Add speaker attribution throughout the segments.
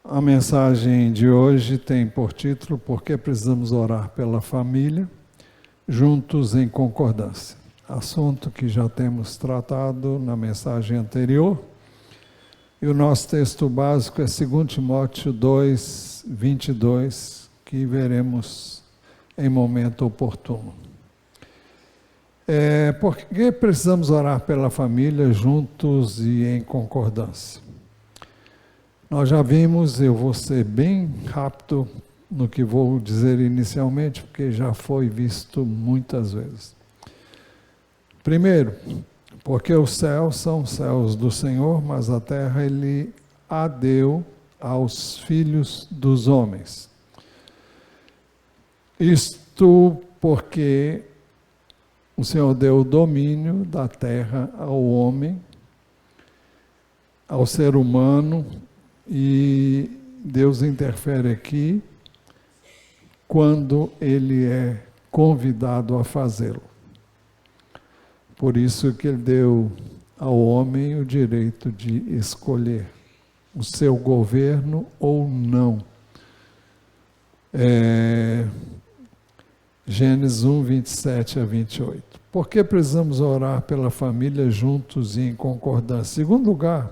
Speaker 1: A mensagem de hoje tem por título Por que precisamos orar pela família, juntos em concordância. Assunto que já temos tratado na mensagem anterior. E o nosso texto básico é 2 Timóteo 2, 22, que veremos em momento oportuno. Por que precisamos orar pela família juntos e em concordância? Nós já vimos, eu vou ser bem rápido no que vou dizer inicialmente, porque já foi visto muitas vezes. Primeiro, porque os céus são os céus do Senhor, mas a terra Ele a deu aos filhos dos homens. Isto porque o Senhor deu o domínio da terra ao homem, ao ser humano, e Deus interfere aqui quando Ele é convidado a fazê-lo. Por isso que Ele deu ao homem o direito de escolher o seu governo ou não. Gênesis 1, 27 a 28. Por que precisamos orar pela família juntos e em concordância? Em segundo lugar,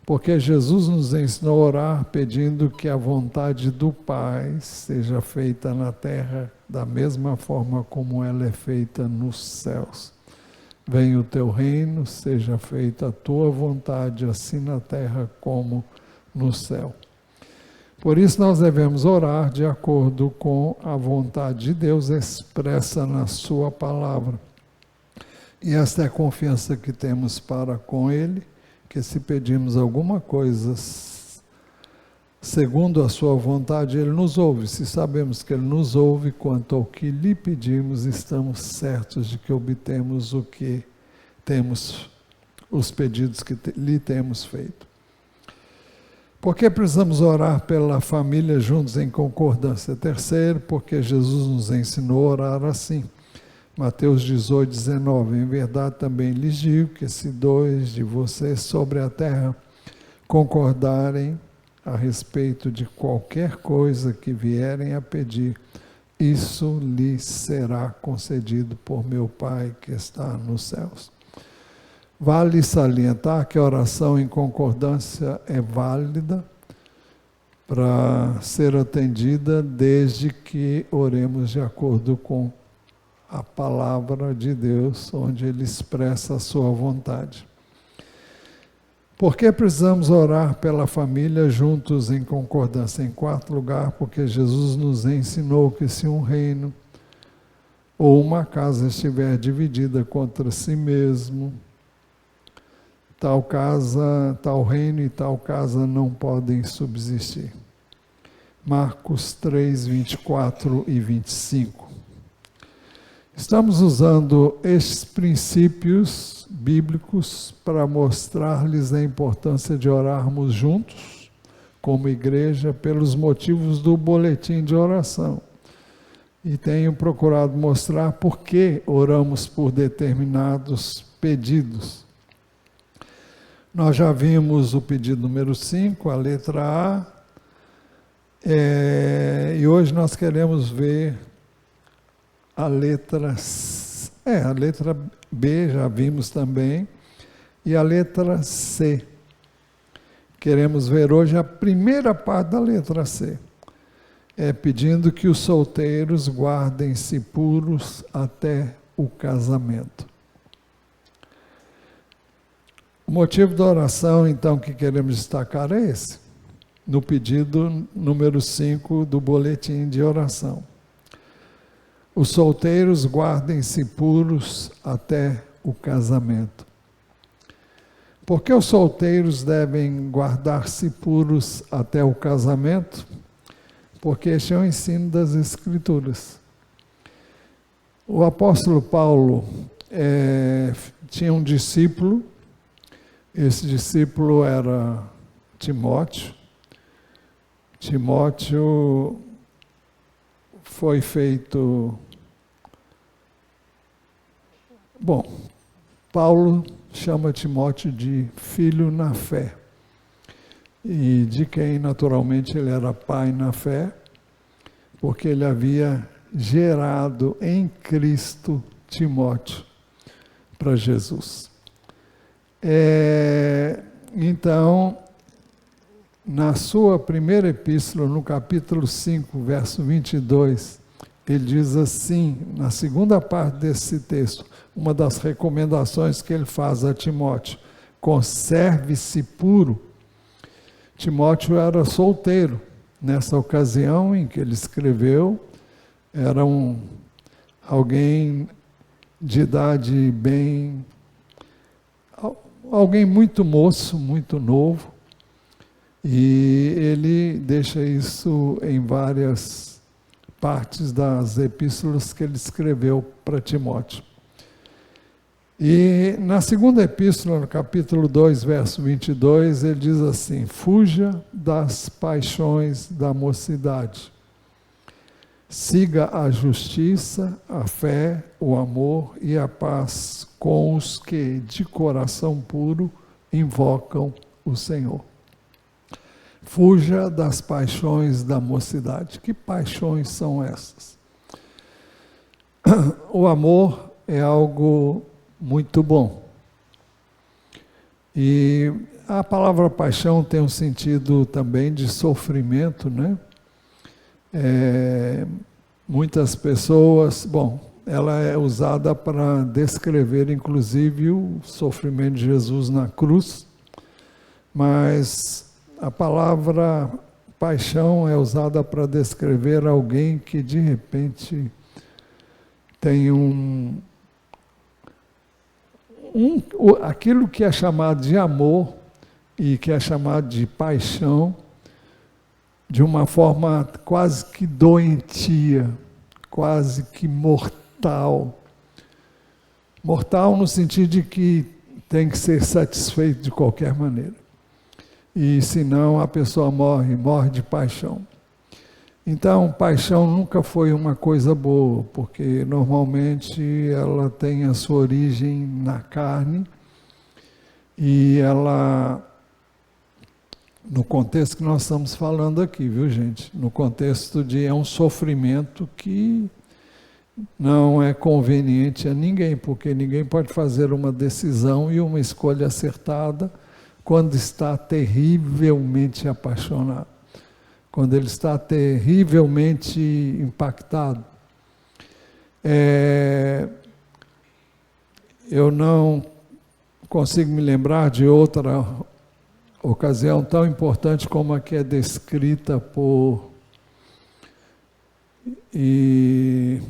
Speaker 1: porque Jesus nos ensinou a orar pedindo que a vontade do Pai seja feita na terra da mesma forma como ela é feita nos céus. Venha o teu reino, seja feita a tua vontade, assim na terra como no céu. Por isso nós devemos orar de acordo com a vontade de Deus expressa na sua palavra. E esta é a confiança que temos para com Ele, que se pedimos alguma coisa segundo a sua vontade, Ele nos ouve. Se sabemos que Ele nos ouve quanto ao que lhe pedimos, estamos certos de que obtemos o que temos, os pedidos que lhe temos feito. Por que precisamos orar pela família juntos em concordância? Terceiro, porque Jesus nos ensinou a orar assim. Mateus 18, 19, em verdade também lhes digo que se dois de vocês sobre a terra concordarem a respeito de qualquer coisa que vierem a pedir, isso lhes será concedido por meu Pai que está nos céus. Vale salientar que a oração em concordância é válida para ser atendida desde que oremos de acordo com a palavra de Deus, onde Ele expressa a sua vontade. Por que precisamos orar pela família juntos em concordância? Em quarto lugar, porque Jesus nos ensinou que se um reino ou uma casa estiver dividida contra si mesmo, tal reino e tal casa não podem subsistir. Marcos 3, 24 e 25. Estamos usando estes princípios bíblicos para mostrar-lhes a importância de orarmos juntos, como igreja, pelos motivos do boletim de oração. E tenho procurado mostrar por que oramos por determinados pedidos. Nós já vimos o pedido número 5, a letra A, e hoje nós queremos ver a letra B, já vimos também, e a letra C. Queremos ver hoje a primeira parte da letra C. Pedindo que os solteiros guardem-se puros até o casamento. O motivo da oração, então, que queremos destacar é esse, no pedido número 5 do boletim de oração. Os solteiros guardem-se puros até o casamento. Por que os solteiros devem guardar-se puros até o casamento? Porque este é o ensino das Escrituras. O apóstolo Paulo tinha um discípulo, esse discípulo era Timóteo. Timóteo foi feito... Paulo chama Timóteo de filho na fé. e de quem naturalmente ele era pai na fé, porque ele havia gerado em Cristo Timóteo para Jesus. Então, na sua primeira epístola, no capítulo 5, verso 22, ele diz assim, na segunda parte desse texto, uma das recomendações que ele faz a Timóteo: conserve-se puro. Timóteo era solteiro nessa ocasião em que ele escreveu, era alguém de idade bem, alguém muito moço, muito novo, e ele deixa isso em várias partes das epístolas que ele escreveu para Timóteo. E na segunda epístola, no capítulo 2, verso 22, ele diz assim: fuja das paixões da mocidade. Siga a justiça, a fé, o amor e a paz com os que de coração puro invocam o Senhor. Fuja das paixões da mocidade. Que paixões são essas? O amor é algo muito bom. E a palavra paixão tem um sentido também de sofrimento, né? Muitas pessoas, ela é usada para descrever inclusive o sofrimento de Jesus na cruz, mas a palavra paixão é usada para descrever alguém que de repente tem aquilo que é chamado de amor e que é chamado de paixão, de uma forma quase que doentia, quase que mortal. Mortal no sentido de que tem que ser satisfeito de qualquer maneira. E senão a pessoa morre de paixão. Então, paixão nunca foi uma coisa boa, porque normalmente ela tem a sua origem na carne e ela, no contexto que nós estamos falando aqui, viu gente? No contexto de um sofrimento que não é conveniente a ninguém, porque ninguém pode fazer uma decisão e uma escolha acertada quando está terrivelmente apaixonado, quando ele está terrivelmente impactado. Eu não consigo me lembrar de outra ocasião tão importante como a que é descrita por... E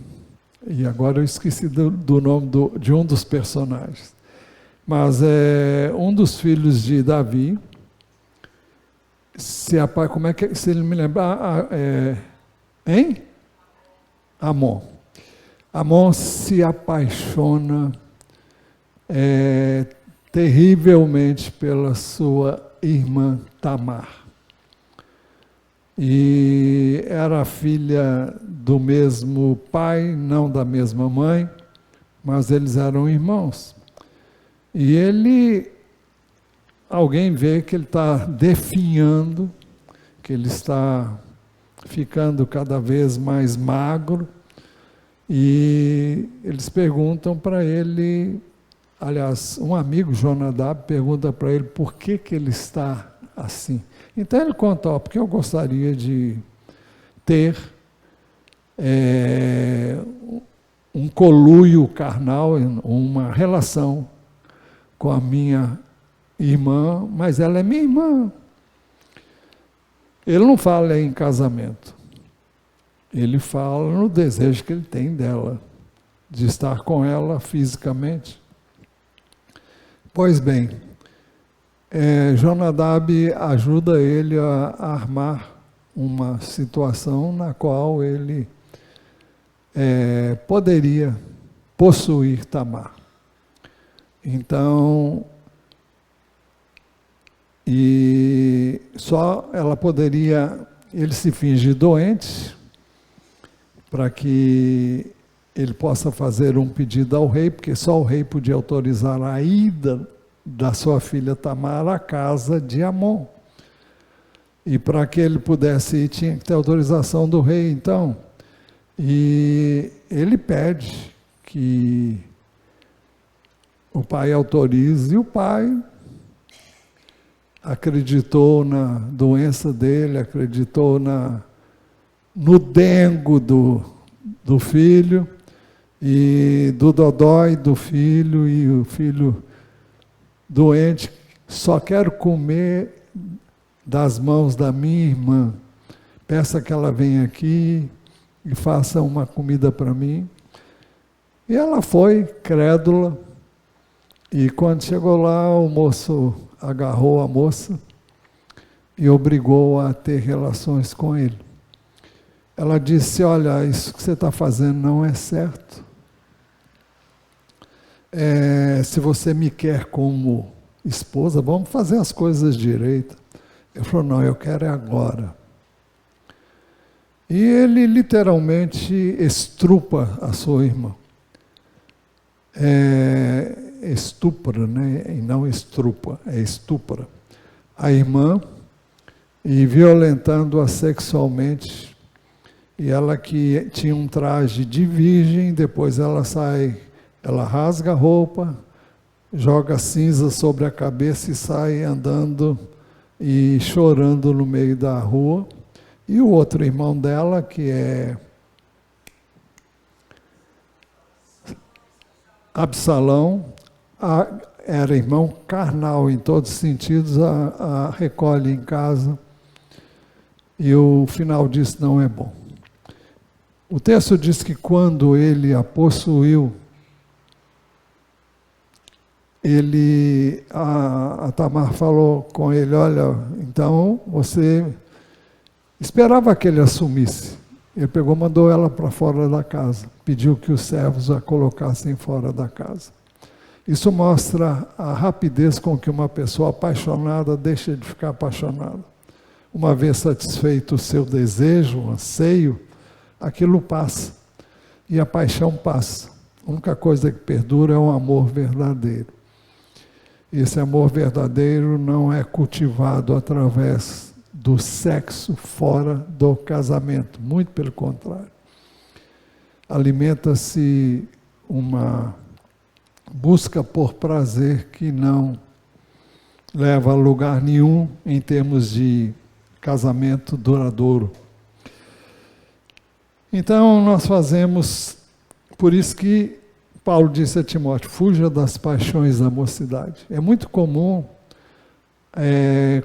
Speaker 1: agora eu esqueci do nome de um dos personagens. Mas um dos filhos de Davi, como é que, se ele me lembrar, Amon. Amon se apaixona terrivelmente pela sua irmã Tamar. E era filha do mesmo pai, não da mesma mãe, mas eles eram irmãos. E alguém vê que ele está definhando, que ele está ficando cada vez mais magro, e eles perguntam para ele, aliás, um amigo, Jonadab, pergunta para ele por que ele está assim. Então ele conta, porque eu gostaria de ter um conluio carnal, uma relação com a minha irmã, mas ela é minha irmã. Ele não fala em casamento, ele fala no desejo que ele tem dela, de estar com ela fisicamente. Pois bem, Jonadab ajuda ele a armar uma situação na qual ele poderia possuir Tamar. Então, e só ela poderia, ele se finge doente, para que ele possa fazer um pedido ao rei, porque só o rei podia autorizar a ida da sua filha Tamar à casa de Amon. E para que ele pudesse ir, tinha que ter autorização do rei, então. E ele pede que o pai autorize, e o pai acreditou na doença dele, acreditou no dengo do filho, e do dodói do filho, e o filho doente, só quero comer das mãos da minha irmã, peça que ela venha aqui e faça uma comida para mim. E ela foi, crédula, e quando chegou lá, o moço agarrou a moça e obrigou a ter relações com ele. Ela disse, olha, isso que você está fazendo não é certo. Se você me quer como esposa, vamos fazer as coisas direito. Ele falou, não, eu quero é agora. E ele literalmente estrupa a sua irmã. Estupra, né? E não estrupa, é estupra a irmã, e violentando-a sexualmente. E ela que tinha um traje de virgem, depois ela sai, ela rasga a roupa, joga cinza sobre a cabeça e sai andando e chorando no meio da rua. E o outro irmão dela, que é Absalão, era irmão carnal em todos os sentidos, a recolhe em casa, e o final disso não é bom. O texto diz que quando ele a possuiu, a Tamar falou com ele, olha, então você esperava que ele assumisse. Ele pegou, mandou ela para fora da casa, pediu que os servos a colocassem fora da casa. Isso mostra a rapidez com que uma pessoa apaixonada deixa de ficar apaixonada. Uma vez satisfeito o seu desejo, o anseio, aquilo passa, e a paixão passa. A única coisa que perdura é o amor verdadeiro. Esse amor verdadeiro não é cultivado através do sexo fora do casamento, muito pelo contrário. Alimenta-se uma busca por prazer que não leva a lugar nenhum em termos de casamento duradouro. Então nós fazemos, por isso que Paulo disse a Timóteo, fuja das paixões da mocidade. É muito comum,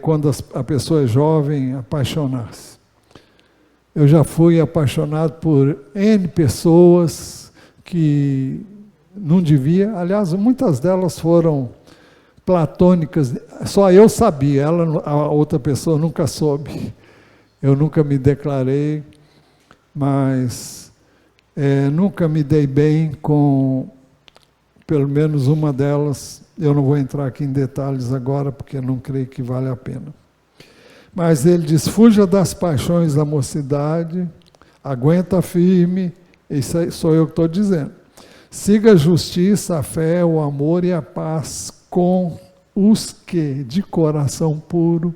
Speaker 1: quando a pessoa é jovem, apaixonar-se. Eu já fui apaixonado por N pessoas que não devia, aliás, muitas delas foram platônicas, só eu sabia, a outra pessoa nunca soube. Eu nunca me declarei, mas nunca me dei bem com pelo menos uma delas. Eu não vou entrar aqui em detalhes agora, porque não creio que vale a pena. Mas ele diz, fuja das paixões da mocidade, aguenta firme, isso aí sou eu que estou dizendo. Siga a justiça, a fé, o amor e a paz com os que de coração puro.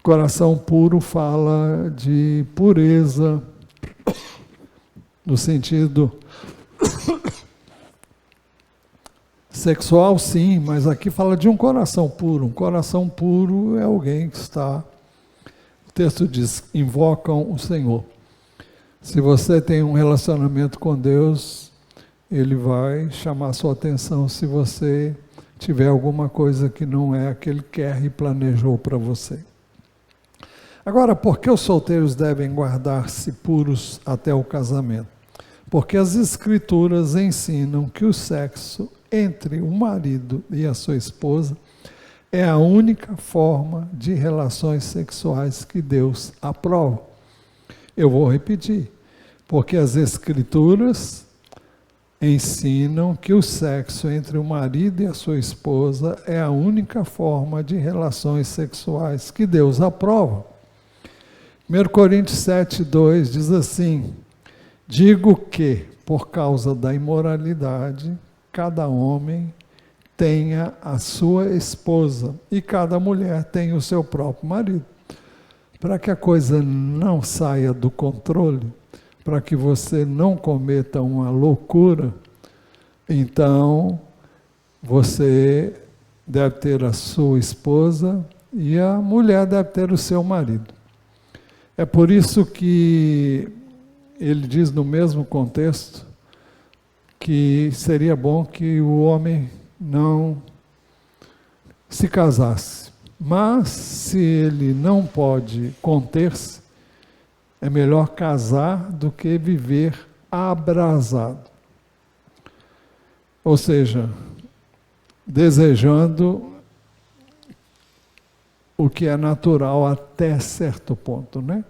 Speaker 1: Coração puro fala de pureza, no sentido sexual, sim, mas aqui fala de um coração puro. Um coração puro é alguém que está, o texto diz, invocam o Senhor. Se você tem um relacionamento com Deus, Ele vai chamar sua atenção se você tiver alguma coisa que não é a que Ele quer e planejou para você. Agora, por que os solteiros devem guardar-se puros até o casamento? Porque as Escrituras ensinam que o sexo entre o marido e a sua esposa é a única forma de relações sexuais que Deus aprova. Eu vou repetir, porque as Escrituras ensinam que o sexo entre o marido e a sua esposa é a única forma de relações sexuais que Deus aprova. 1 Coríntios 7:2 diz assim, digo que, por causa da imoralidade, cada homem tenha a sua esposa e cada mulher tenha o seu próprio marido. Para que a coisa não saia do controle, para que você não cometa uma loucura, então você deve ter a sua esposa e a mulher deve ter o seu marido. É por isso que ele diz no mesmo contexto que seria bom que o homem não se casasse. Mas, se ele não pode conter-se, é melhor casar do que viver abrasado. Ou seja, desejando o que é natural até certo ponto, né?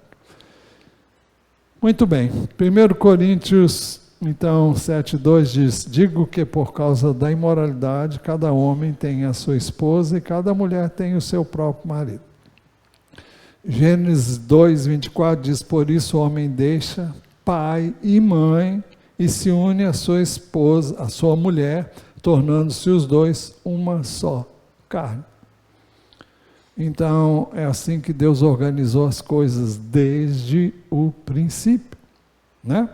Speaker 1: Muito bem. 1 Coríntios, então, 7:2 diz: digo que por causa da imoralidade, cada homem tem a sua esposa e cada mulher tem o seu próprio marido. Gênesis 2:24 diz: por isso o homem deixa pai e mãe e se une à sua esposa, à sua mulher, tornando-se os dois uma só carne. Então, é assim que Deus organizou as coisas desde o princípio, né?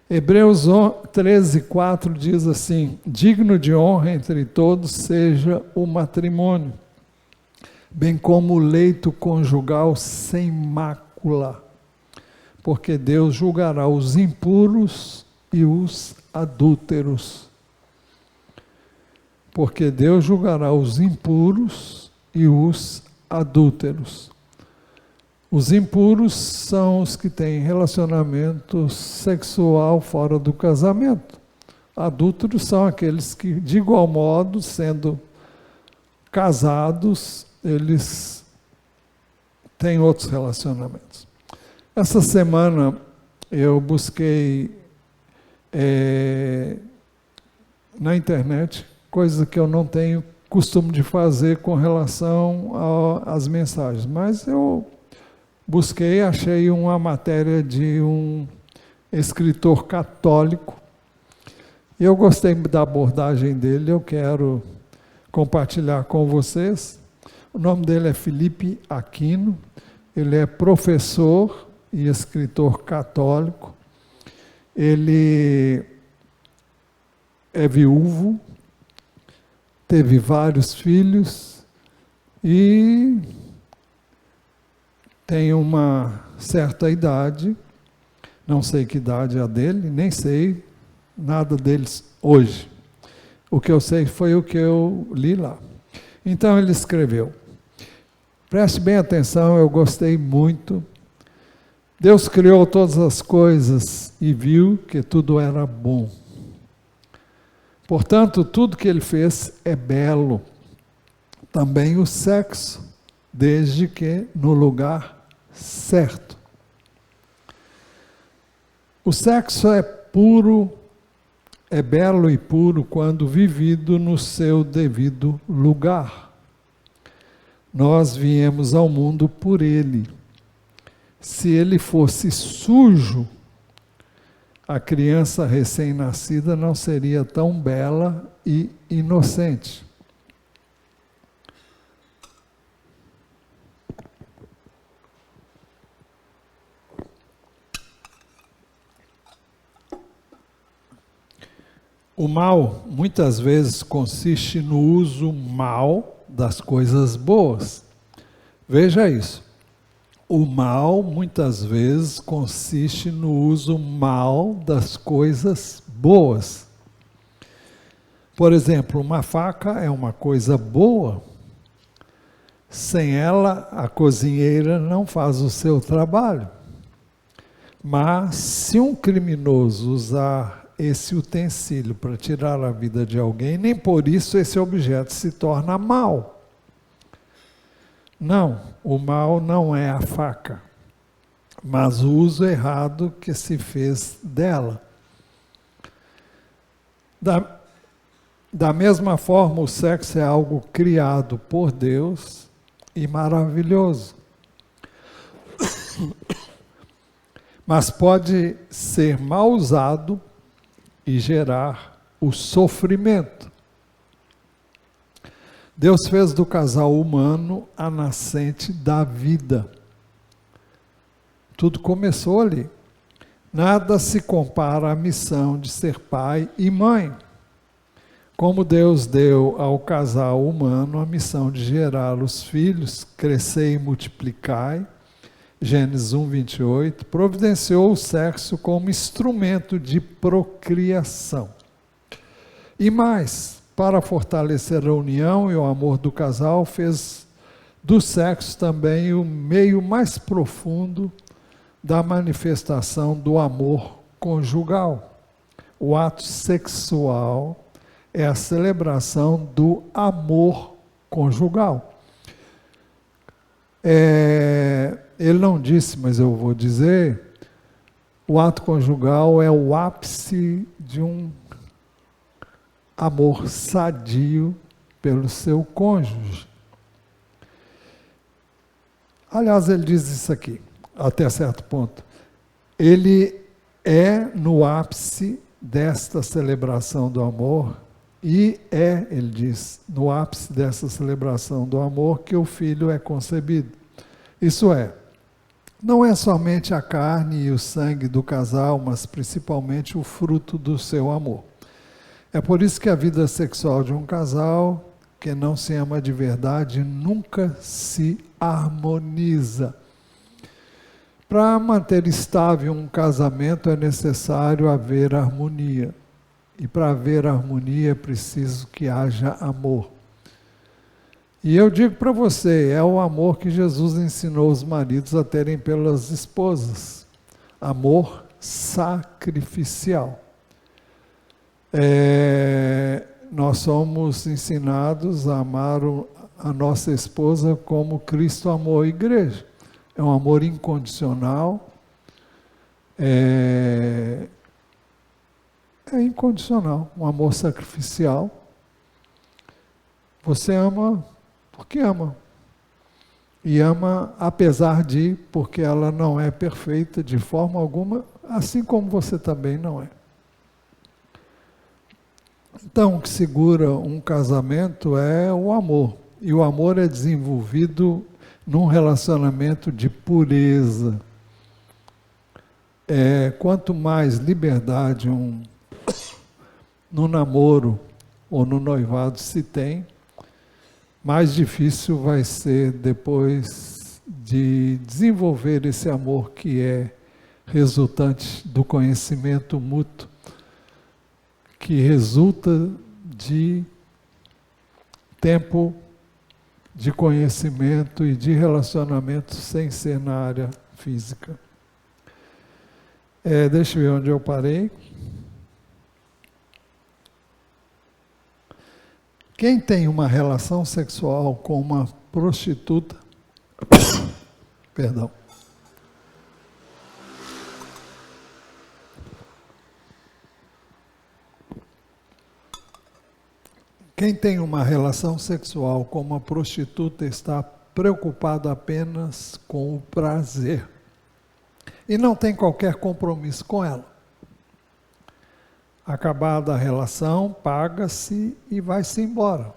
Speaker 1: Hebreus 13:4 diz assim: digno de honra entre todos seja o matrimônio, bem como o leito conjugal sem mácula, porque Deus julgará os impuros e os adúlteros. Porque Deus julgará os impuros e os adúlteros. Os impuros são os que têm relacionamento sexual fora do casamento. Adúlteros são aqueles que, de igual modo, sendo casados, eles têm outros relacionamentos. Essa semana eu busquei na internet coisa que eu não tenho costume de fazer com relação às mensagens, mas eu busquei, achei uma matéria de um escritor católico, e eu gostei da abordagem dele, eu quero compartilhar com vocês. O nome dele é Felipe Aquino, ele é professor e escritor católico, ele é viúvo, teve vários filhos e tem uma certa idade, não sei que idade é a dele, nem sei nada deles hoje. O que eu sei foi o que eu li lá. Então ele escreveu, preste bem atenção, eu gostei muito. Deus criou todas as coisas e viu que tudo era bom. Portanto, tudo que ele fez é belo. Também o sexo, desde que no lugar certo. O sexo é puro, é belo e puro quando vivido no seu devido lugar. Nós viemos ao mundo por ele. Se ele fosse sujo, a criança recém-nascida não seria tão bela e inocente. O mal, muitas vezes, consiste no uso mal das coisas boas. Veja isso. O mal, muitas vezes, consiste no uso mal das coisas boas. Por exemplo, uma faca é uma coisa boa. Sem ela, a cozinheira não faz o seu trabalho. Mas, se um criminoso usar esse utensílio para tirar a vida de alguém, nem por isso esse objeto se torna mal. Não, o mal não é a faca, mas o uso errado que se fez dela. Da mesma forma, o sexo é algo criado por Deus e maravilhoso. Mas pode ser mal usado e gerar o sofrimento. Deus fez do casal humano a nascente da vida. Tudo começou ali. Nada se compara à missão de ser pai e mãe. Como Deus deu ao casal humano a missão de gerar os filhos, crescer e multiplicai, Gênesis 1, 28, providenciou o sexo como instrumento de procriação. E mais, para fortalecer a união e o amor do casal, fez do sexo também o meio mais profundo da manifestação do amor conjugal. O ato sexual é a celebração do amor conjugal. Ele não disse, mas eu vou dizer, o ato conjugal é o ápice de um amor sadio pelo seu cônjuge. Aliás, ele diz isso aqui, até certo ponto. Ele é no ápice desta celebração do amor, e ele diz, no ápice dessa celebração do amor que o filho é concebido. Isso é, não é somente a carne e o sangue do casal, mas principalmente o fruto do seu amor. É por isso que a vida sexual de um casal que não se ama de verdade nunca se harmoniza. Para manter estável um casamento é necessário haver harmonia. E para haver harmonia é preciso que haja amor. E eu digo para você, é o amor que Jesus ensinou os maridos a terem pelas esposas. Amor sacrificial. Nós somos ensinados a amar a nossa esposa como Cristo amou a igreja. É um amor incondicional. É incondicional, um amor sacrificial. Você ama porque ama. E ama apesar de, porque ela não é perfeita de forma alguma, assim como você também não é. Então, o que segura um casamento é o amor. E o amor é desenvolvido num relacionamento de pureza. Quanto mais liberdade no namoro ou no noivado se tem, mais difícil vai ser depois de desenvolver esse amor que é resultante do conhecimento mútuo, que resulta de tempo de conhecimento e de relacionamento sem ser na área física. Deixa eu ver onde eu parei. Quem tem uma relação sexual com uma prostituta, perdão, quem tem uma relação sexual com uma prostituta está preocupado apenas com o prazer e não tem qualquer compromisso com ela. Acabada a relação, paga-se e vai-se embora.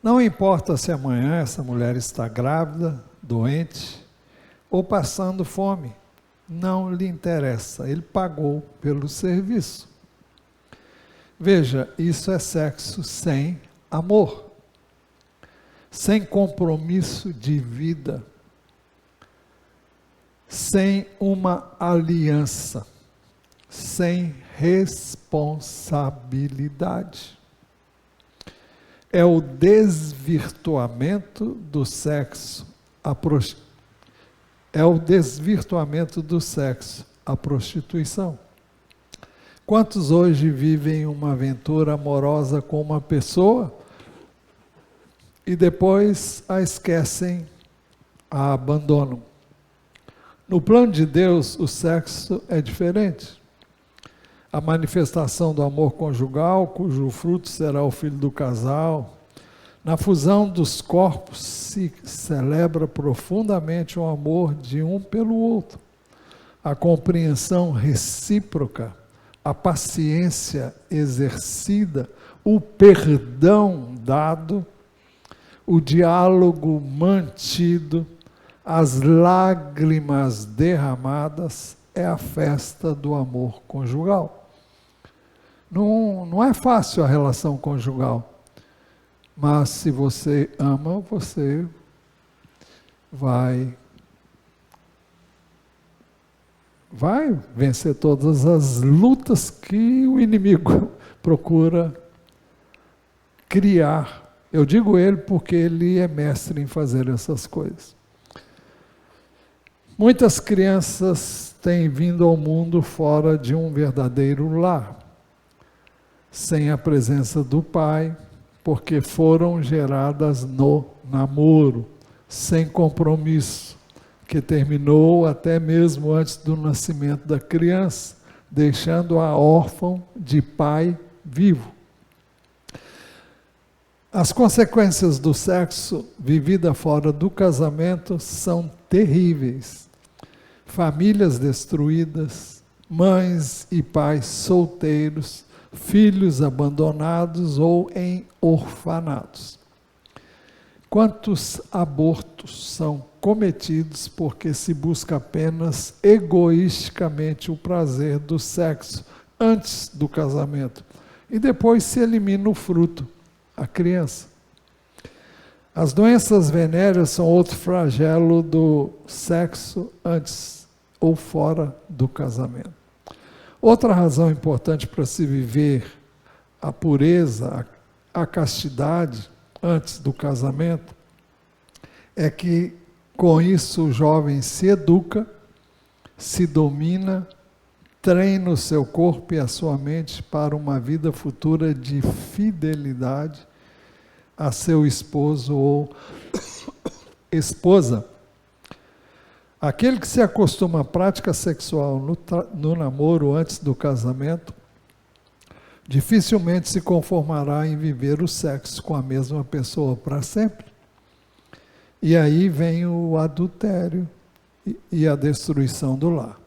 Speaker 1: Não importa se amanhã essa mulher está grávida, doente ou passando fome. Não lhe interessa, ele pagou pelo serviço. Veja, isso é sexo sem amor, sem compromisso de vida, sem uma aliança, sem responsabilidade. É o desvirtuamento do sexo, a prostituição. Quantos hoje vivem uma aventura amorosa com uma pessoa e depois a esquecem, a abandonam? No plano de Deus, o sexo é diferente. A manifestação do amor conjugal, cujo fruto será o filho do casal. Na fusão dos corpos se celebra profundamente o amor de um pelo outro, a compreensão recíproca, a paciência exercida, o perdão dado o diálogo mantido, as lágrimas derramadas, é a festa do amor conjugal. Não é fácil a relação conjugal, mas se você ama, você vai vencer todas as lutas que o inimigo procura criar. Eu digo ele porque ele é mestre em fazer essas coisas. Muitas crianças têm vindo ao mundo fora de um verdadeiro lar, sem a presença do pai, porque foram geradas no namoro, sem compromisso, que terminou até mesmo antes do nascimento da criança, deixando-a órfã de pai vivo. As consequências do sexo vivida fora do casamento são terríveis. Famílias destruídas, mães e pais solteiros, filhos abandonados ou em orfanatos. Quantos abortos são cometidos porque se busca apenas egoisticamente o prazer do sexo antes do casamento e depois se elimina o fruto, a criança. As doenças venéreas são outro flagelo do sexo antes ou fora do casamento. Outra razão importante para se viver a pureza, a castidade antes do casamento, é que com isso o jovem se educa, se domina, treina o seu corpo e a sua mente para uma vida futura de fidelidade a seu esposo ou esposa. Aquele que se acostuma à prática sexual no namoro antes do casamento, dificilmente se conformará em viver o sexo com a mesma pessoa para sempre. E aí vem o adultério e a destruição do lar.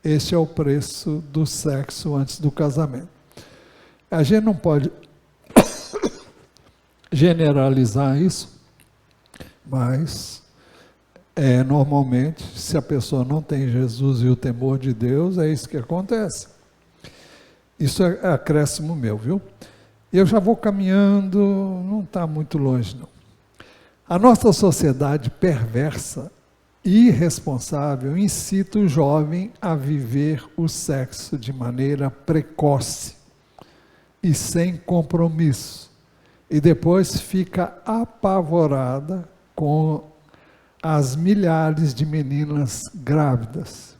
Speaker 1: Este é o preço do sexo antes do casamento. A gente não pode generalizar isso, mas normalmente, se a pessoa não tem Jesus e o temor de Deus, é isso que acontece. Isso é acréscimo meu, viu? Eu já vou caminhando, não está muito longe, não. A nossa sociedade perversa e irresponsável incita o jovem a viver o sexo de maneira precoce e sem compromisso. E depois fica apavorada com as milhares de meninas grávidas.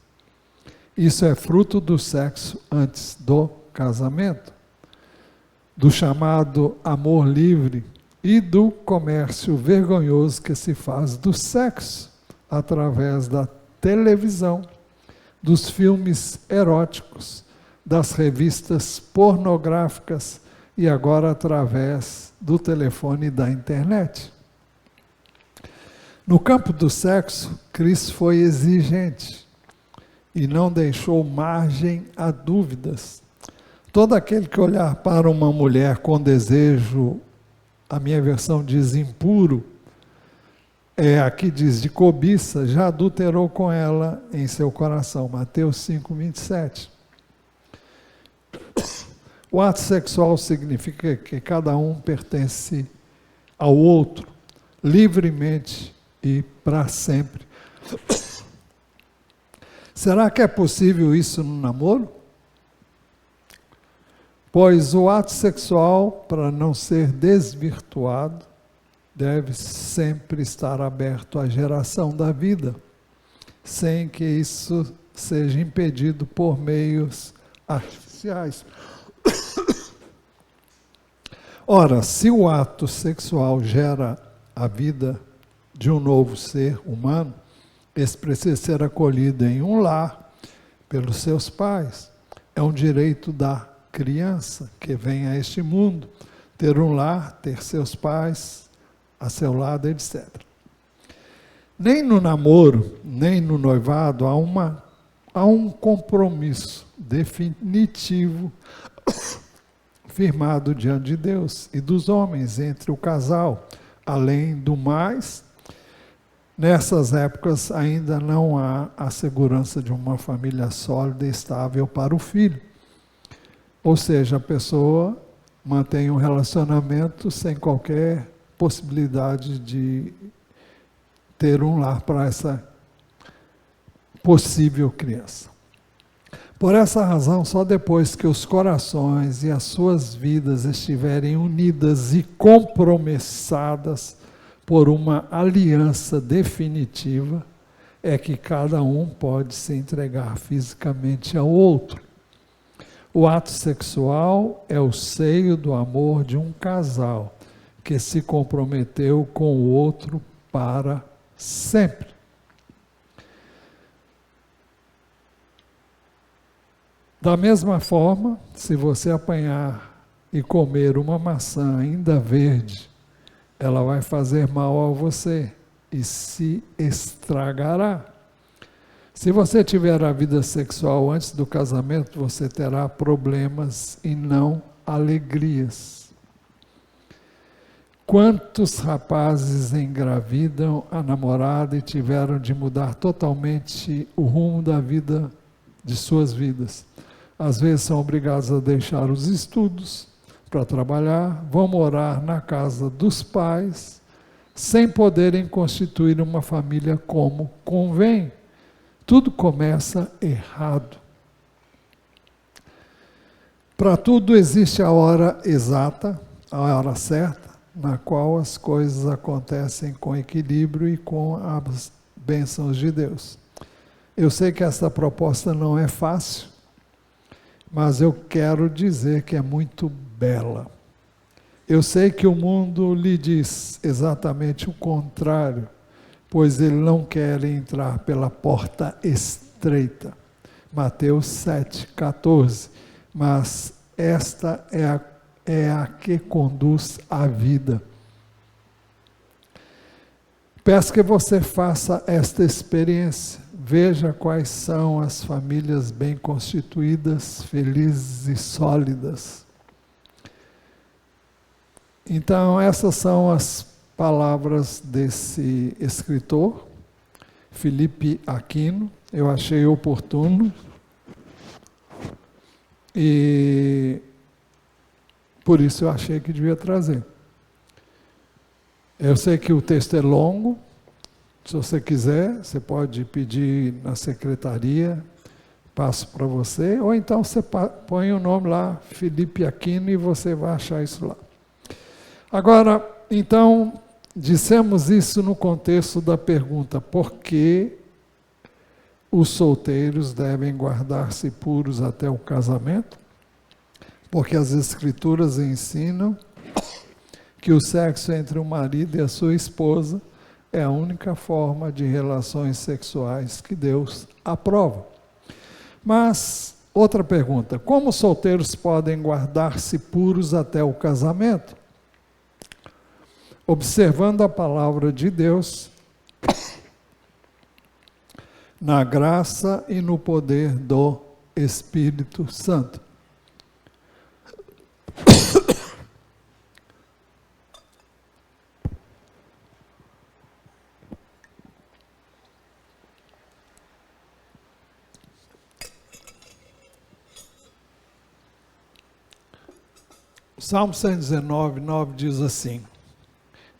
Speaker 1: Isso é fruto do sexo antes do casamento, do chamado amor livre e do comércio vergonhoso que se faz do sexo através da televisão, dos filmes eróticos, das revistas pornográficas e agora através do telefone e da internet. No campo do sexo, Cristo foi exigente e não deixou margem a dúvidas. Todo aquele que olhar para uma mulher com desejo, a minha versão diz impuro, aqui diz de cobiça, já adulterou com ela em seu coração. Mateus 5:27. O ato sexual significa que cada um pertence ao outro, livremente e para sempre. Será que é possível isso no namoro? Pois o ato sexual, para não ser desvirtuado, deve sempre estar aberto à geração da vida, sem que isso seja impedido por meios artificiais. Ora, se o ato sexual gera a vida de um novo ser humano, esse precisa ser acolhido em um lar pelos seus pais. É um direito da criança que vem a este mundo ter um lar, ter seus pais a seu lado, etc. Nem no namoro, nem no noivado há um compromisso definitivo firmado diante de Deus e dos homens entre o casal, Além do mais, nessas épocas ainda não há a segurança de uma família sólida e estável para o filho. Ou seja, a pessoa mantém um relacionamento sem qualquer possibilidade de ter um lar para essa possível criança. Por essa razão, só depois que os corações e as suas vidas estiverem unidas e compromissadas por uma aliança definitiva, é que cada um pode se entregar fisicamente ao outro. O ato sexual é o seio do amor de um casal que se comprometeu com o outro para sempre. Da mesma forma, se você apanhar e comer uma maçã ainda verde, ela vai fazer mal a você e se estragará. Se você tiver a vida sexual antes do casamento, você terá problemas e não alegrias. Quantos rapazes engravidam a namorada e tiveram de mudar totalmente o rumo da vida, de suas vidas? Às vezes são obrigados a deixar os estudos para trabalhar, vão morar na casa dos pais, sem poderem constituir uma família como convém. Tudo começa errado. Para tudo existe a hora exata, a hora certa, na qual as coisas acontecem com equilíbrio e com as bênçãos de Deus. Eu sei que essa proposta não é fácil, mas eu quero dizer que é muito bela. Eu sei que o mundo lhe diz exatamente o contrário, pois ele não quer entrar pela porta estreita. Mateus 7,14. Mas esta é a que conduz à vida. Peço que você faça esta experiência. Veja quais são as famílias bem constituídas, felizes e sólidas. Então, essas são as palavras desse escritor, Felipe Aquino. Eu achei oportuno e por isso eu achei que devia trazer. Eu sei que o texto é longo. Se você quiser, você pode pedir na secretaria, passo para você, ou então você põe o nome lá, Felipe Aquino, e você vai achar isso lá. Agora, então, dissemos isso no contexto da pergunta, por que os solteiros devem guardar-se puros até o casamento? Porque as Escrituras ensinam que o sexo entre o marido e a sua esposa é a única forma de relações sexuais que Deus aprova. Mas, outra pergunta, como os solteiros podem guardar-se puros até o casamento? Observando a palavra de Deus, na graça e no poder do Espírito Santo. Salmo 119, 9 diz assim: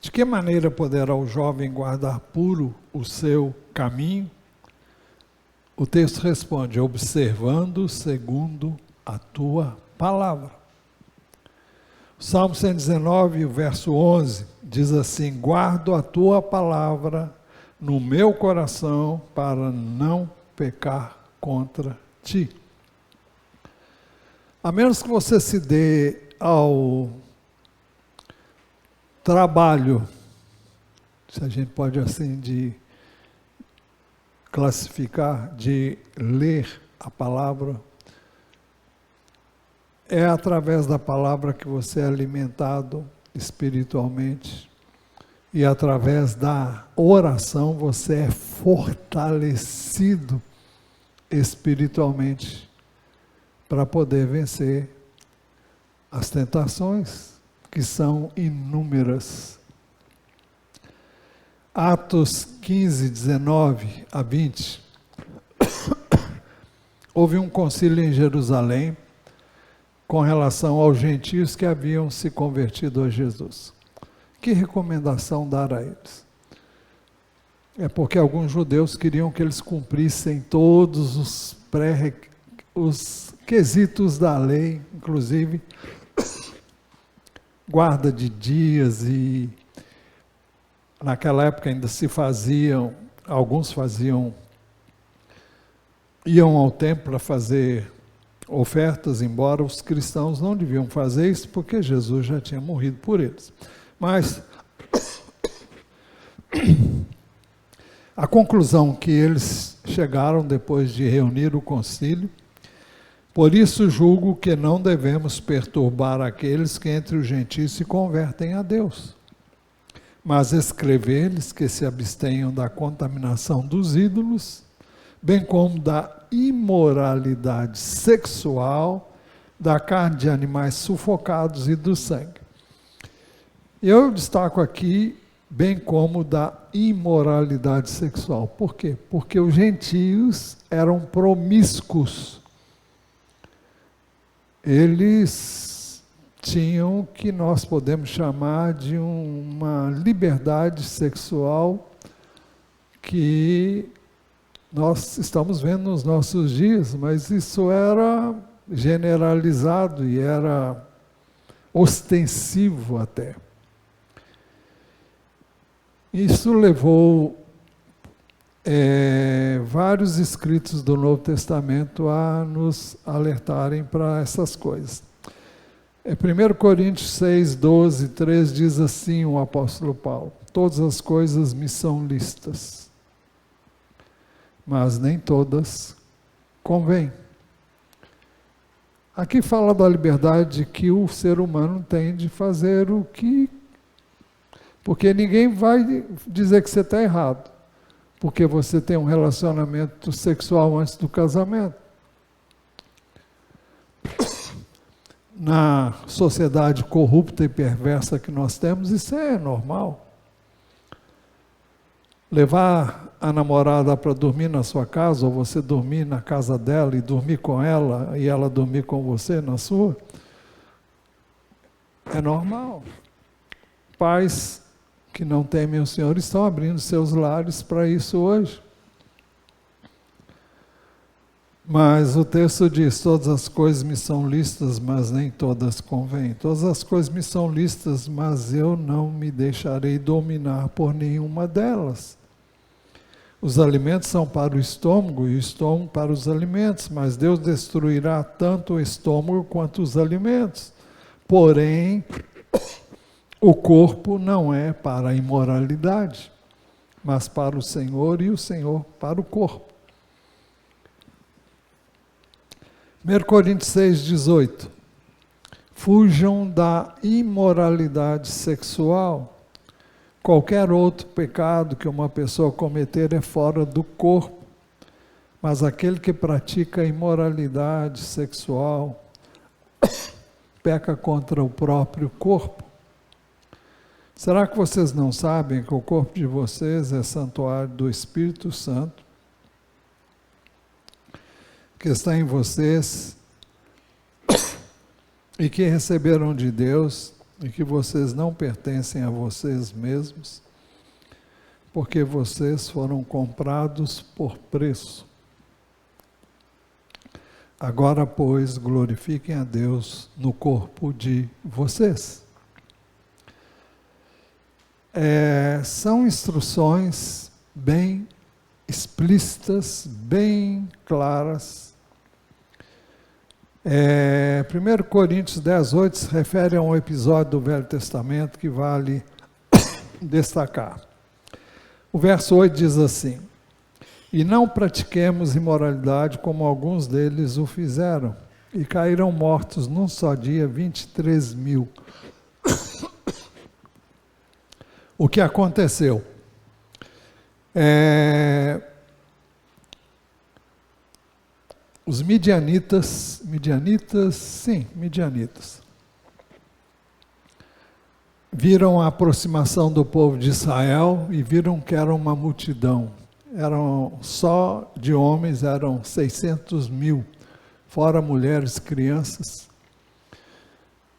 Speaker 1: de que maneira poderá o jovem guardar puro o seu caminho? O texto responde: observando segundo a tua palavra. O Salmo 119, verso 11, diz assim: guardo a tua palavra no meu coração para não pecar contra ti. A menos que você se dê ao trabalho, se a gente pode assim de classificar, de ler a palavra, é através da palavra que você é alimentado espiritualmente e através da oração você é fortalecido espiritualmente para poder vencer as tentações, que são inúmeras. Atos 15, 19 a 20, houve um concílio em Jerusalém com relação aos gentios que haviam se convertido a Jesus. Que recomendação dar a eles? É porque alguns judeus queriam que eles cumprissem todos os quesitos da lei, inclusive guarda de dias, e naquela época ainda se faziam, alguns iam ao templo para fazer ofertas, embora os cristãos não deviam fazer isso, porque Jesus já tinha morrido por eles. Mas a conclusão que eles chegaram depois de reunir o concílio: por isso julgo que não devemos perturbar aqueles que entre os gentios se convertem a Deus, mas escrever-lhes que se abstenham da contaminação dos ídolos, bem como da imoralidade sexual, da carne de animais sufocados e do sangue. Eu destaco aqui, bem como da imoralidade sexual. Por quê? Porque os gentios eram promíscuos. Eles tinham o que nós podemos chamar de uma liberdade sexual que nós estamos vendo nos nossos dias, mas isso era generalizado e era ostensivo até. Isso levou vários escritos do Novo Testamento a nos alertarem para essas coisas. 1 Coríntios 6, 12, 3 diz assim o apóstolo Paulo: todas as coisas me são lícitas, mas nem todas convêm. Aqui fala da liberdade que o ser humano tem de fazer o que... Porque ninguém vai dizer que você está errado, porque você tem um relacionamento sexual antes do casamento. Na sociedade corrupta e perversa que nós temos, isso é normal. Levar a namorada para dormir na sua casa, ou você dormir na casa dela e dormir com ela, e ela dormir com você na sua, é normal. Pais que não temem o Senhor estão abrindo seus lares para isso hoje. Mas o texto diz: todas as coisas me são lícitas, mas nem todas convêm. Todas as coisas me são lícitas, mas eu não me deixarei dominar por nenhuma delas. Os alimentos são para o estômago e o estômago para os alimentos, mas Deus destruirá tanto o estômago quanto os alimentos. Porém, o corpo não é para a imoralidade, mas para o Senhor, e o Senhor para o corpo. 1 Coríntios 6, 18. Fujam da imoralidade sexual. Qualquer outro pecado que uma pessoa cometer é fora do corpo, mas aquele que pratica a imoralidade sexual peca contra o próprio corpo. Será que vocês não sabem que o corpo de vocês é santuário do Espírito Santo, que está em vocês e que receberam de Deus, e que vocês não pertencem a vocês mesmos, porque vocês foram comprados por preço? Agora, pois, glorifiquem a Deus no corpo de vocês. São instruções bem explícitas, bem claras. 1 Coríntios 10, 8 se refere a um episódio do Velho Testamento que vale destacar. O verso 8 diz assim: e não pratiquemos imoralidade como alguns deles o fizeram, e caíram mortos num só dia 23.000. O que aconteceu? Os midianitas, viram a aproximação do povo de Israel e viram que era uma multidão. Eram só de homens, eram 600 mil, fora mulheres, crianças.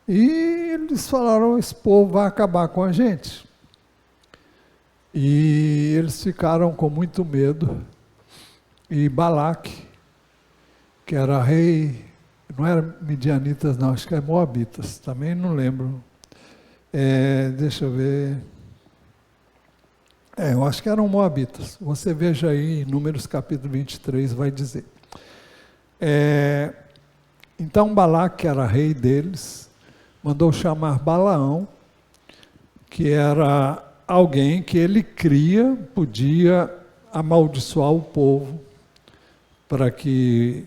Speaker 1: E eles falaram, esse povo vai acabar com a gente. E eles ficaram com muito medo. E Balaque, que era rei, não era midianitas não, acho que é moabitas, também não lembro. Deixa eu ver. Eu acho que eram moabitas. Você veja aí em Números capítulo 23, vai dizer. Então Balaque, que era rei deles, mandou chamar Balaão, que era alguém que ele cria, podia amaldiçoar o povo, para que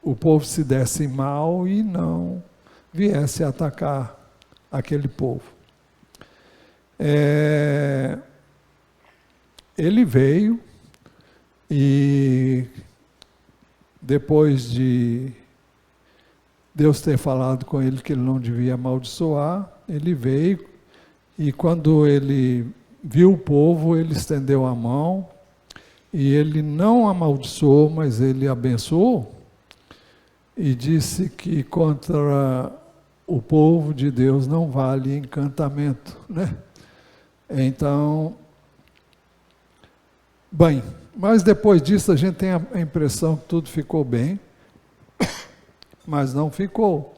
Speaker 1: o povo se desse mal e não viesse atacar aquele povo. Ele veio e depois de Deus ter falado com ele que ele não devia amaldiçoar, ele veio e quando ele viu o povo, ele estendeu a mão e ele não amaldiçoou, mas ele abençoou e disse que contra o povo de Deus não vale encantamento, né? Então, bem, mas depois disso a gente tem a impressão que tudo ficou bem, mas não ficou.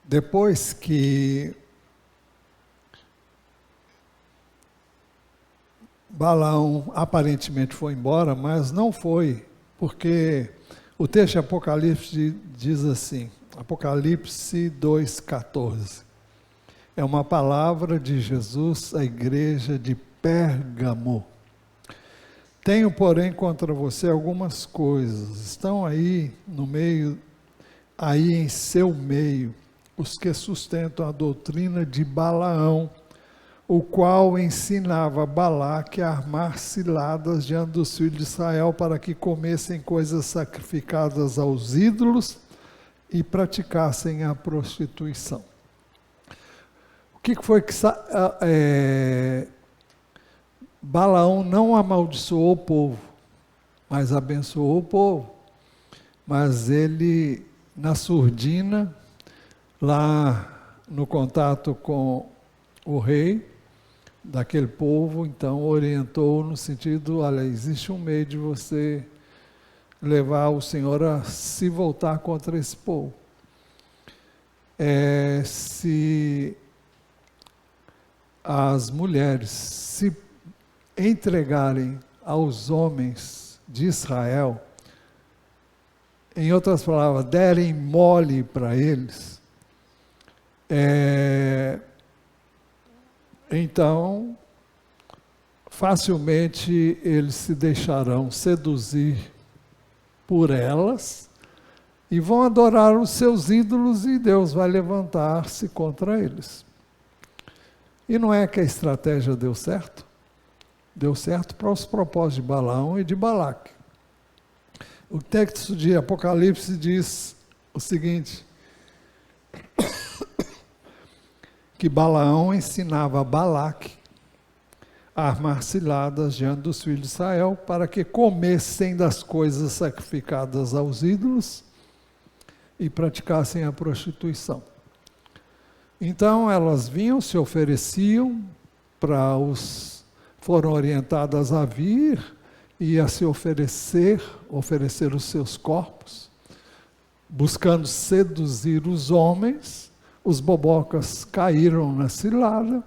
Speaker 1: Depois que Balaão aparentemente foi embora, mas não foi, porque o texto de Apocalipse diz assim, Apocalipse 2,14, é uma palavra de Jesus à igreja de Pérgamo. Tenho, porém, contra você algumas coisas, estão aí no meio, aí em seu meio, os que sustentam a doutrina de Balaão, o qual ensinava Balaque a armar ciladas diante dos filhos de Israel para que comessem coisas sacrificadas aos ídolos e praticassem a prostituição. O que foi que Balaão não amaldiçoou o povo, mas abençoou o povo. Mas ele, na surdina, lá no contato com o rei daquele povo, então orientou no sentido, olha, existe um meio de você levar o Senhor a se voltar contra esse povo. Se as mulheres se entregarem aos homens de Israel, em outras palavras, derem mole para eles, então, facilmente eles se deixarão seduzir por elas e vão adorar os seus ídolos e Deus vai levantar-se contra eles. E não é que a estratégia deu certo? Deu certo para os propósitos de Balaão e de Balaque. O texto de Apocalipse diz o seguinte, que Balaão ensinava a Balaque a armar ciladas diante dos filhos de Israel para que comessem das coisas sacrificadas aos ídolos e praticassem a prostituição. Então elas vinham, se ofereciam foram orientadas a vir e a se oferecer os seus corpos, buscando seduzir os homens. Os bobocas caíram na cilada,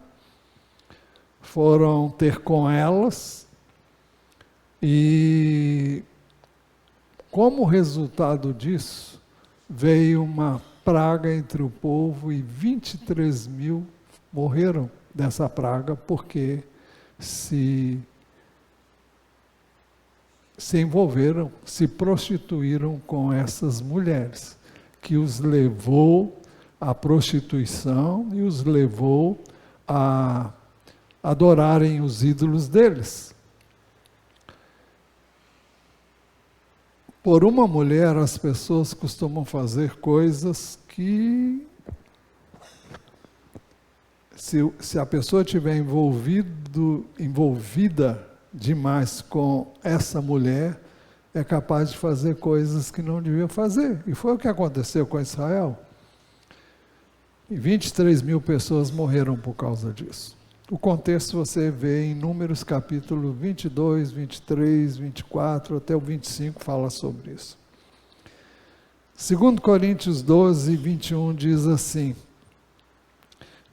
Speaker 1: foram ter com elas e, como resultado disso, veio uma praga entre o povo e 23 mil morreram dessa praga porque se envolveram, se prostituíram com essas mulheres, que os levou à prostituição e os levou a adorarem os ídolos deles. Por uma mulher, as pessoas costumam fazer coisas que, se a pessoa estiver envolvida demais com essa mulher, é capaz de fazer coisas que não devia fazer. E foi o que aconteceu com Israel. E 23 mil pessoas morreram por causa disso. O contexto você vê em Números capítulo 22, 23, 24, até o 25 fala sobre isso. 2 Coríntios 12, 21 diz assim: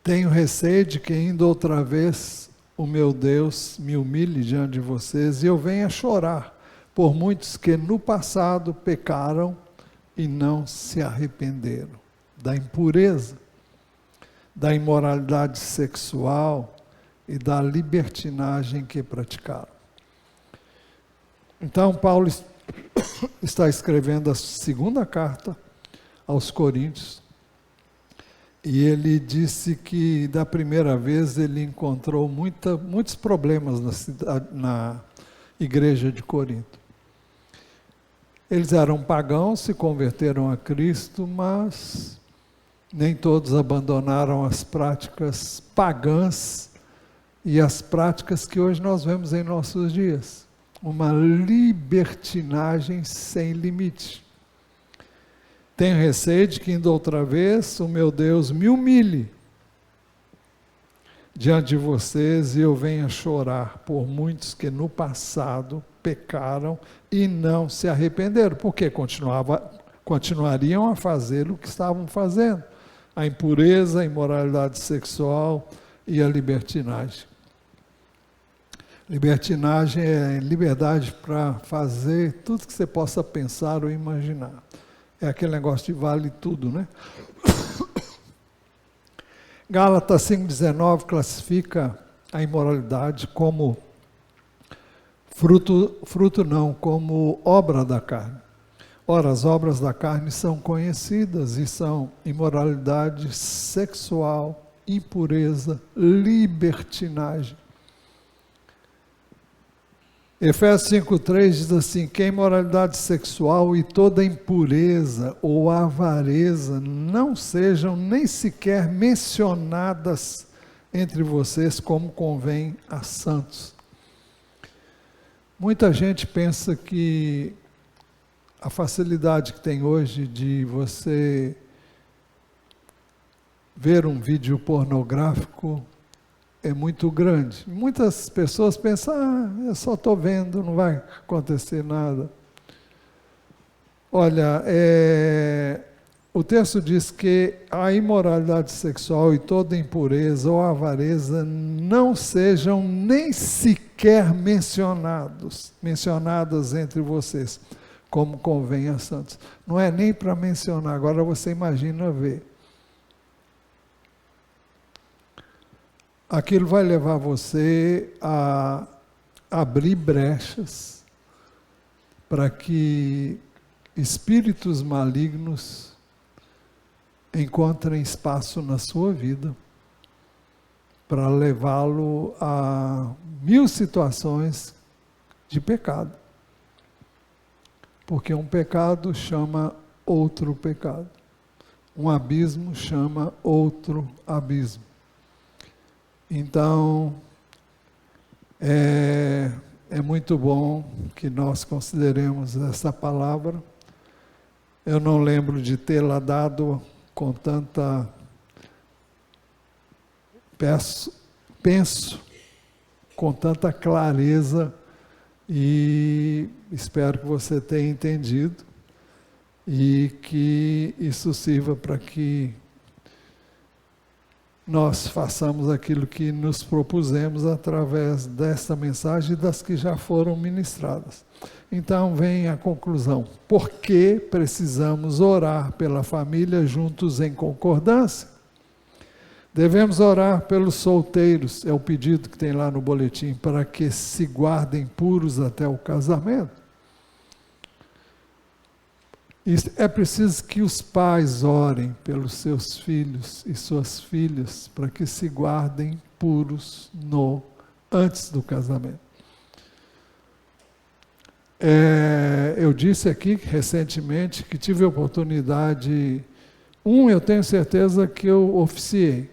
Speaker 1: tenho receio de que indo outra vez o meu Deus me humilhe diante de vocês e eu venha chorar por muitos que no passado pecaram e não se arrependeram da impureza, da imoralidade sexual e da libertinagem que praticaram. Então, Paulo está escrevendo a segunda carta aos Coríntios, e ele disse que da primeira vez ele encontrou muitos problemas na igreja de Corinto. Eles eram pagãos, se converteram a Cristo, mas nem todos abandonaram as práticas pagãs e as práticas que hoje nós vemos em nossos dias. Uma libertinagem sem limite. Tenho receio de que indo outra vez o meu Deus me humilhe diante de vocês e eu venha chorar por muitos que no passado pecaram e não se arrependeram, porque continuariam a fazer o que estavam fazendo, a impureza, a imoralidade sexual e a libertinagem. Libertinagem é liberdade para fazer tudo que você possa pensar ou imaginar. É aquele negócio de vale tudo, né? Gálatas 5,19 classifica a imoralidade como fruto não, como obra da carne. Ora, as obras da carne são conhecidas e são imoralidade sexual, impureza, libertinagem. Efésios 5,3 diz assim: que a imoralidade sexual e toda impureza ou avareza não sejam nem sequer mencionadas entre vocês como convém a santos. Muita gente pensa que a facilidade que tem hoje de você ver um vídeo pornográfico é muito grande. Muitas pessoas pensam, eu só estou vendo, não vai acontecer nada. Olha, o texto diz que a imoralidade sexual e toda impureza ou avareza não sejam nem sequer mencionadas entre vocês, como convém a santos. Não é nem para mencionar, agora você imagina ver. Aquilo vai levar você a abrir brechas para que espíritos malignos encontrem espaço na sua vida para levá-lo a 1000 situações de pecado. Porque um pecado chama outro pecado. Um abismo chama outro abismo. Então, é muito bom que nós consideremos essa palavra. Eu não lembro de tê-la dado com tanta... penso com tanta clareza e espero que você tenha entendido e que isso sirva para que nós façamos aquilo que nos propusemos através desta mensagem e das que já foram ministradas. Então vem a conclusão. Por que precisamos orar pela família juntos em concordância? Devemos orar pelos solteiros, é o pedido que tem lá no boletim, para que se guardem puros até o casamento. É preciso que os pais orem pelos seus filhos e suas filhas para que se guardem puros antes do casamento. Eu disse aqui recentemente que tive a oportunidade, eu tenho certeza que eu oficiei.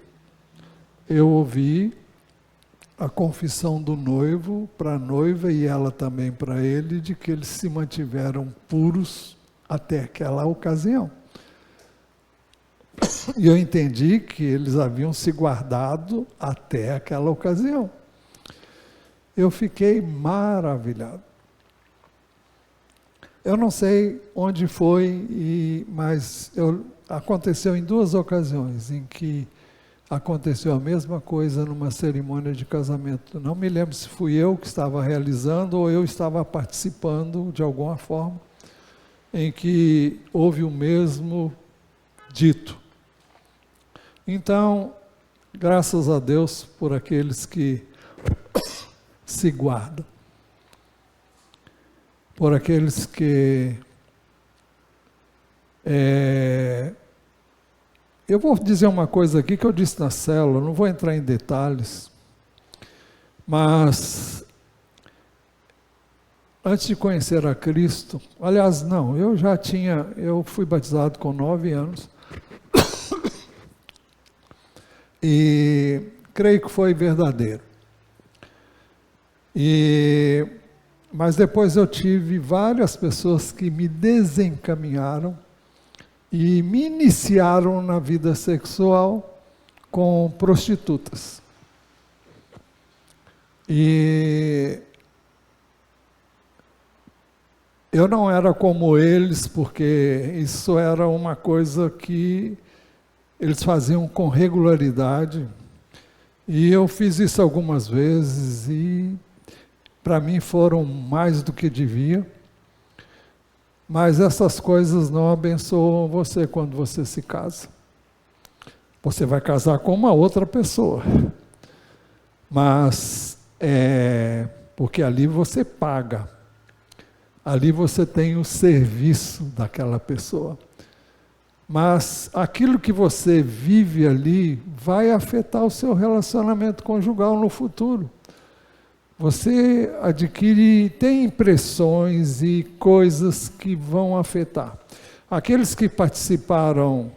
Speaker 1: Eu ouvi a confissão do noivo para a noiva e ela também para ele, de que eles se mantiveram puros até aquela ocasião. E eu entendi que eles haviam se guardado até aquela ocasião. Eu fiquei maravilhado. Eu não sei onde foi, mas aconteceu em 2 ocasiões em que aconteceu a mesma coisa numa cerimônia de casamento. Não me lembro se fui eu que estava realizando ou eu estava participando de alguma forma, em que houve o mesmo dito. Então, graças a Deus por aqueles que se guardam, por aqueles que... Eu vou dizer uma coisa aqui que eu disse na célula, não vou entrar em detalhes, mas antes de conhecer a Cristo, aliás, não, eu fui batizado com 9 anos, e creio que foi verdadeiro. Mas depois eu tive várias pessoas que me desencaminharam e me iniciaram na vida sexual com prostitutas. E eu não era como eles, porque isso era uma coisa que eles faziam com regularidade. E eu fiz isso algumas vezes e para mim foram mais do que devia. Mas essas coisas não abençoam você quando você se casa. Você vai casar com uma outra pessoa. Mas, porque ali você paga. Ali você tem o serviço daquela pessoa. Mas aquilo que você vive ali vai afetar o seu relacionamento conjugal no futuro. Você tem impressões e coisas que vão afetar. Aqueles que participam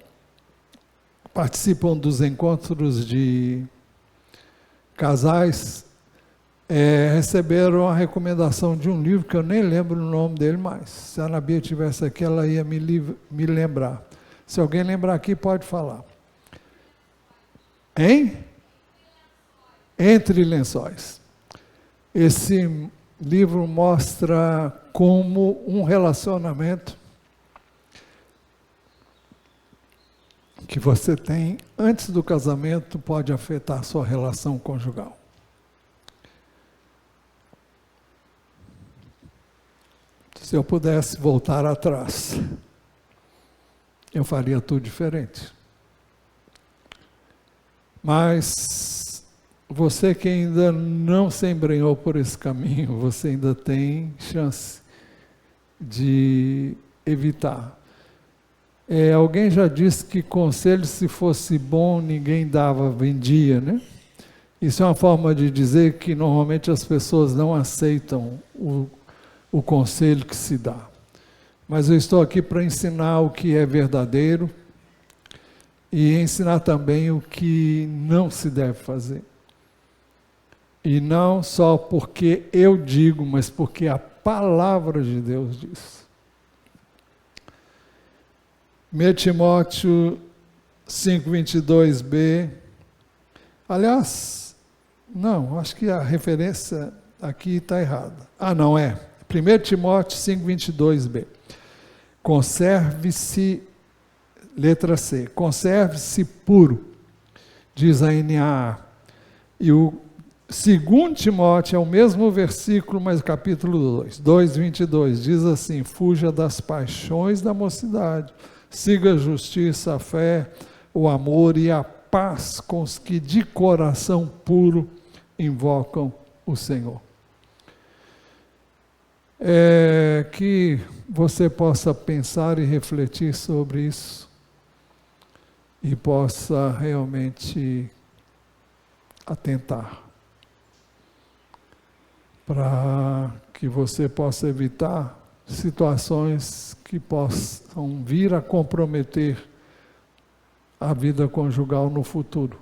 Speaker 1: dos encontros de casais, receberam a recomendação de um livro, que eu nem lembro o nome dele mais. Se a Ana Bia estivesse aqui, ela ia me lembrar. Se alguém lembrar aqui, pode falar. Hein? Entre Lençóis. Esse livro mostra como um relacionamento que você tem antes do casamento pode afetar a sua relação conjugal. Se eu pudesse voltar atrás, eu faria tudo diferente. Mas você que ainda não se embrenhou por esse caminho, você ainda tem chance de evitar. Alguém já disse que conselho, se fosse bom, ninguém vendia, né? Isso é uma forma de dizer que normalmente as pessoas não aceitam o conselho que se dá. Mas eu estou aqui para ensinar o que é verdadeiro e ensinar também o que não se deve fazer. E não só porque eu digo, mas porque a palavra de Deus diz. 1 Timóteo 5:22b. Aliás, não, acho que a referência aqui está errada. Não é. 1 Timóteo 5:22b. Conserve-se, letra C, conserve-se puro, diz a NAA. E o 2 Timóteo é o mesmo versículo, mas capítulo 2:22, diz assim: fuja das paixões da mocidade, siga a justiça, a fé, o amor e a paz com os que de coração puro invocam o Senhor. Que você possa pensar e refletir sobre isso e possa realmente atentar. para que você possa evitar situações que possam vir a comprometer a vida conjugal no futuro.